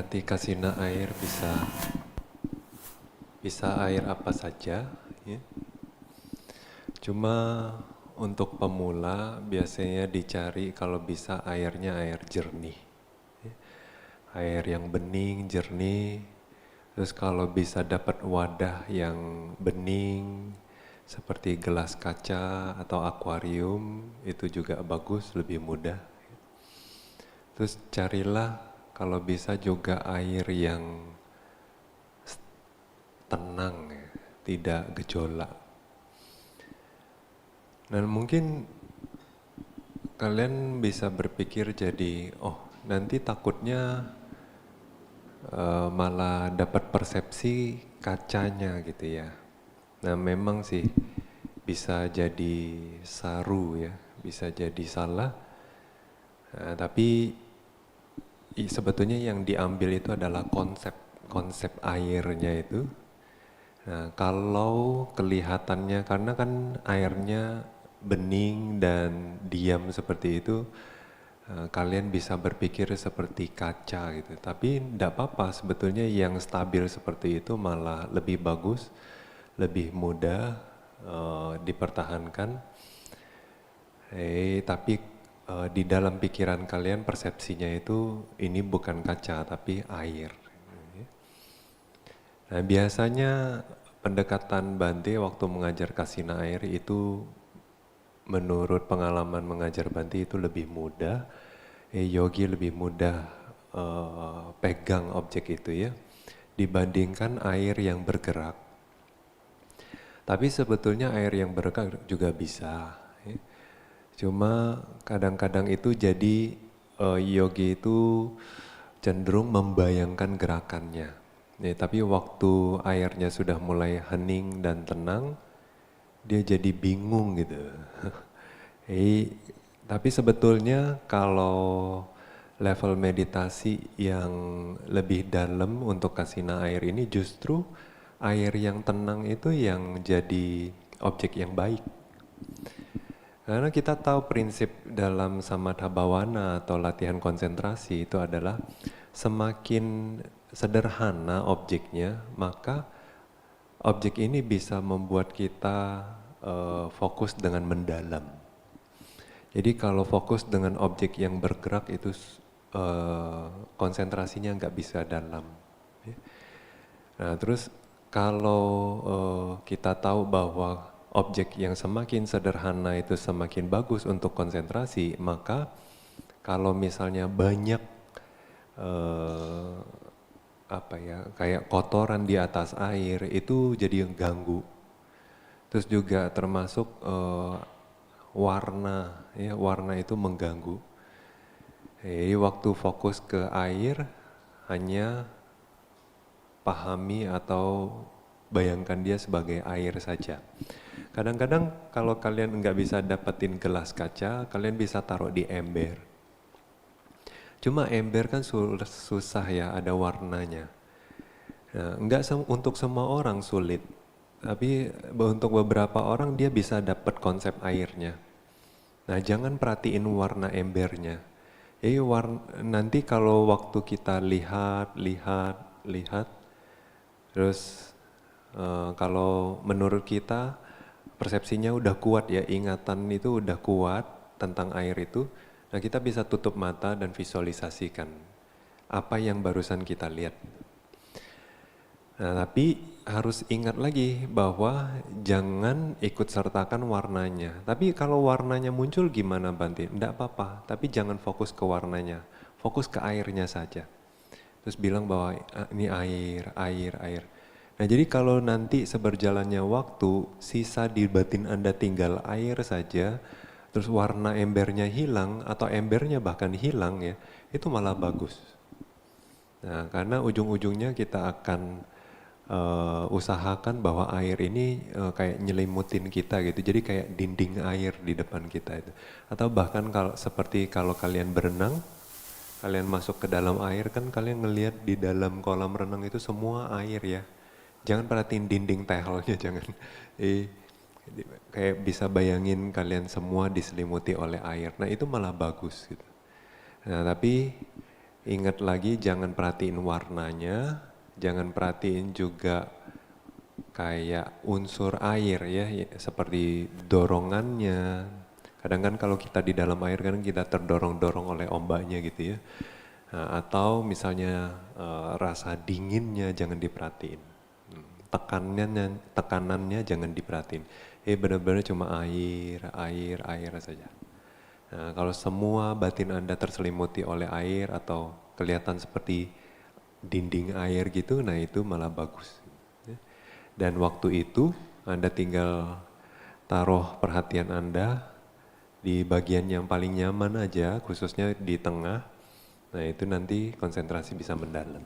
arti kasina air bisa air apa saja, ya. Cuma untuk pemula biasanya dicari kalau bisa airnya air jernih, ya. Air yang bening, jernih. Terus kalau bisa dapat wadah yang bening seperti gelas kaca atau akuarium itu juga bagus, lebih mudah. Terus carilah kalau bisa juga air yang tenang, ya, tidak gejolak. Dan mungkin kalian bisa berpikir jadi, oh nanti takutnya malah dapat persepsi kacanya gitu ya. Nah memang sih bisa jadi saru ya, bisa jadi salah. Nah, tapi sebetulnya yang diambil itu adalah konsep airnya itu. Nah, kalau kelihatannya karena kan airnya bening dan diam seperti itu, kalian bisa berpikir seperti kaca gitu. Tapi tidak apa-apa, sebetulnya yang stabil seperti itu malah lebih bagus, lebih mudah dipertahankan. Tapi di dalam pikiran kalian persepsinya itu ini bukan kaca tapi air. Nah, biasanya pendekatan Bante waktu mengajar kasina air itu menurut pengalaman mengajar Bante itu lebih mudah. Yogi lebih mudah pegang objek itu ya dibandingkan air yang bergerak. Tapi sebetulnya air yang bergerak juga bisa. Ya. Cuma kadang-kadang itu jadi yogi itu cenderung membayangkan gerakannya. Ya, tapi waktu airnya sudah mulai hening dan tenang, dia jadi bingung gitu. Tapi sebetulnya kalau level meditasi yang lebih dalam untuk kasina air ini justru air yang tenang itu yang jadi objek yang baik. Karena kita tahu prinsip dalam samatha bhavana atau latihan konsentrasi itu adalah semakin sederhana objeknya, maka objek ini bisa membuat kita fokus dengan mendalam. Jadi kalau fokus dengan objek yang bergerak itu konsentrasinya nggak bisa dalam. Nah terus kalau kita tahu bahwa objek yang semakin sederhana itu semakin bagus untuk konsentrasi, maka kalau misalnya banyak kayak kotoran di atas air itu jadi ganggu. Terus juga termasuk warna, ya warna itu mengganggu. Jadi waktu fokus ke air hanya pahami atau bayangkan dia sebagai air saja. Kadang-kadang kalau kalian nggak bisa dapetin gelas kaca, kalian bisa taruh di ember. Cuma ember kan susah ya, ada warnanya. Nah, untuk semua orang sulit, tapi untuk beberapa orang dia bisa dapat konsep airnya. Nah, jangan perhatiin warna embernya. Jadi nanti kalau waktu kita lihat, terus kalau menurut kita persepsinya udah kuat ya, ingatan itu udah kuat tentang air itu, nah kita bisa tutup mata dan visualisasikan apa yang barusan kita lihat. Nah tapi harus ingat lagi bahwa jangan ikut sertakan warnanya. Tapi kalau warnanya muncul gimana Bante? Tidak apa-apa, tapi jangan fokus ke warnanya, fokus ke airnya saja. Terus bilang bahwa ini air. Nah jadi kalau nanti seberjalannya waktu, sisa di batin Anda tinggal air saja, terus warna embernya hilang atau embernya bahkan hilang ya, itu malah bagus. Nah karena ujung-ujungnya kita akan usahakan bahwa air ini kayak nyelimutin kita gitu, jadi kayak dinding air di depan kita itu. Atau bahkan seperti kalau kalian berenang, kalian masuk ke dalam air kan kalian ngelihat di dalam kolam renang itu semua air ya. Jangan perhatiin dinding tehelnya, jangan. Kayak bisa bayangin kalian semua diselimuti oleh air. Nah itu malah bagus gitu. Nah tapi ingat lagi jangan perhatiin warnanya, jangan perhatiin juga kayak unsur air ya, seperti dorongannya. Kadang kan kalau kita di dalam air kan kita terdorong-dorong oleh ombaknya gitu ya. Nah, atau misalnya rasa dinginnya jangan diperhatiin. Tekanannya jangan diperhatiin. Benar-benar cuma air saja. Nah, kalau semua batin Anda terselimuti oleh air atau kelihatan seperti dinding air gitu, nah itu malah bagus. Dan waktu itu Anda tinggal taruh perhatian Anda di bagian yang paling nyaman aja, khususnya di tengah. Nah itu nanti konsentrasi bisa mendalam.